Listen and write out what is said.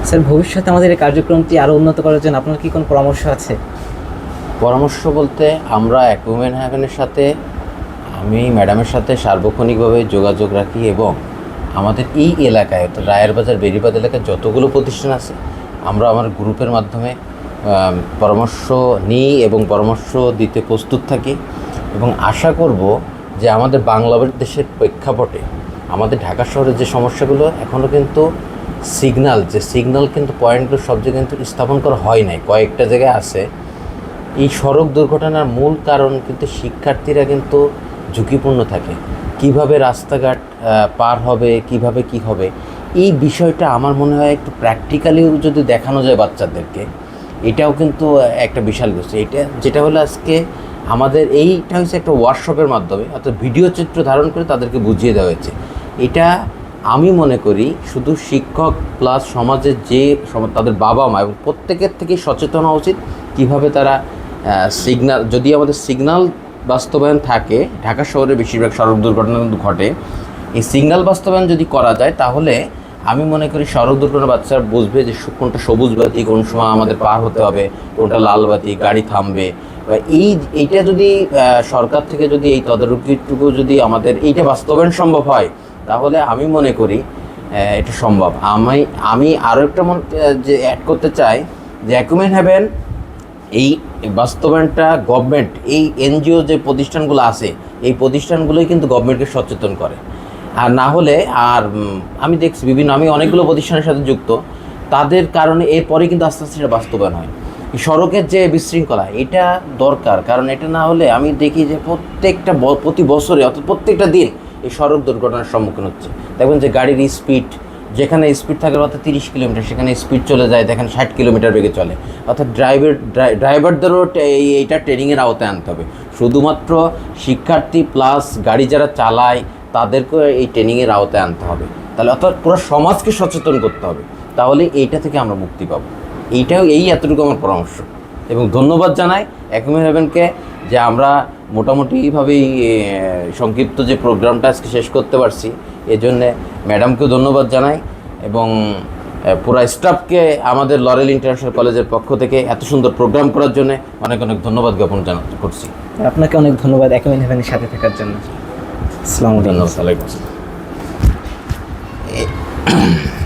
Sir, ভবিষ্যতে আমাদের এই কার্যক্রমটি আরও উন্নত করার জন্য আপনার কি কোনো পরামর্শ আছে? পরামর্শ বলতে আমরা অ্যাকুমেন হ্যাভেনের সাথে আমি ম্যাডামের সাথে সার্বক্ষণিকভাবে যোগাযোগ রাখি এবং আমাদের এই এলাকায় অর্থাৎ রায়ের বাজার বেরিবাদ এলাকায় যতগুলো প্রতিষ্ঠান আছে আমরা আমার গ্রুপের মাধ্যমে পরামর্শ নিই এবং পরামর্শ দিতে প্রস্তুত থাকি এবং আশা করব যে আমাদের বাংলাদেশের প্রেক্ষাপটে আমাদের ঢাকা শহরের যে সমস্যাগুলো এখনও কিন্তু সিগন্যাল কিন্তু পয়েন্টগুলো সব জায়গায় কিন্তু স্থাপন করা হয় নাই, কয়েকটা জায়গায় আছে। এই সড়ক দুর্ঘটনার মূল কারণ কিন্তু শিক্ষার্থীরা কিন্তু ঝুঁকিপূর্ণ থাকে, কিভাবে রাস্তাঘাট পার হবে, কিভাবে কি হবে, এই বিষয়টা আমার মনে হয় একটু প্র্যাকটিক্যালিও যদি দেখানো যায় বাচ্চাদেরকে, এটাও কিন্তু একটা বিশাল বিষয়। এটা যেটা হলো আজকে আমাদের এইটা হচ্ছে একটা ওয়ার্কশপের মাধ্যমে অর্থাৎ ভিডিও চিত্র ধারণ করে তাদেরকে বুঝিয়ে দেওয়া হয়েছে। এটা আমি মনে করি শুধু শিক্ষক প্লাস সমাজের যে তাদের বাবা মা এবং প্রত্যেকের থেকেই সচেতন হওয়া উচিত কীভাবে তারা সিগন্যাল, যদি আমাদের সিগন্যাল বাস্তবায়ন থাকে, ঢাকা শহরে বেশিরভাগ সড়ক দুর্ঘটনা কিন্তু ঘটে, এই সিগন্যাল বাস্তবায়ন যদি করা যায় তাহলে আমি মনে করি সড়ক দুর্ঘটনা বাচ্চারা বুঝবে যে কোনটা সবুজ বাতি, কোন সময় আমাদের পার হতে হবে, কোনটা লাল বাতি, গাড়ি থামবে। এইটা যদি সরকার থেকে যদি এই তদারকিটুকু যদি আমাদের এইটা বাস্তবায়ন সম্ভব হয় তাহলে আমি মনে করি এটা সম্ভব। আমি আরও একটা যে অ্যাড করতে চাই যে অ্যাকুমেন হ্যাভেন এই বাস্তবায়নটা গভর্নমেন্ট, এই এনজিও যে প্রতিষ্ঠানগুলো আছে এই প্রতিষ্ঠানগুলোই কিন্তু গভর্নমেন্টকে সচেতন করে। আর না হলে আমি দেখছি আমি অনেকগুলো প্রতিষ্ঠানের সাথে যুক্ত, তাদের কারণে এরপরে কিন্তু আস্তে আস্তে সেটা বাস্তবায়ন হয়। এই সড়কের যে বিশৃঙ্খলা এটা দরকার, কারণ এটা না হলে আমি দেখি যে প্রতি বছরে অর্থাৎ প্রত্যেকটা দিন এই সড়ক দুর্ঘটনার সম্মুখীন হচ্ছে। দেখবেন যে গাড়ির স্পিড, যেখানে স্পিড থাকে অর্থাৎ 30 কিলোমিটার সেখানে স্পিড চলে যায়, দেখেন 60 কিলোমিটার বেগে চলে। অর্থাৎ ড্রাইভারদেরও এইটা ট্রেনিংয়ের আওতায় আনতে হবে। শুধুমাত্র শিক্ষার্থী প্লাস গাড়ি যারা চালায় তাদেরকে এই ট্রেনিংয়ের আওতায় আনতে হবে। তাহলে অর্থাৎ পুরো সমাজকে সচেতন করতে হবে, তাহলে এইটা থেকে আমরা মুক্তি পাবো। এতটুকু আমার পরামর্শ। এবং ধন্যবাদ জানাই অ্যাকুমেন হ্যাভেনকে যে আমরা মোটামুটিভাবেই সংক্ষিপ্ত যে প্রোগ্রামটা আজকে শেষ করতে পারছি, এজন্যে ম্যাডামকেও ধন্যবাদ জানাই এবং পুরো স্টাফকে আমাদের লরেল ইন্টারন্যাশনাল কলেজের পক্ষ থেকে এত সুন্দর প্রোগ্রাম করার জন্য অনেক অনেক ধন্যবাদ জ্ঞাপন করছি। আপনাকে অনেক ধন্যবাদ অ্যাকুমেন হ্যাভেনের সাথে থাকার জন্য। আসসালামু আলাইকুম। ধন্যবাদ।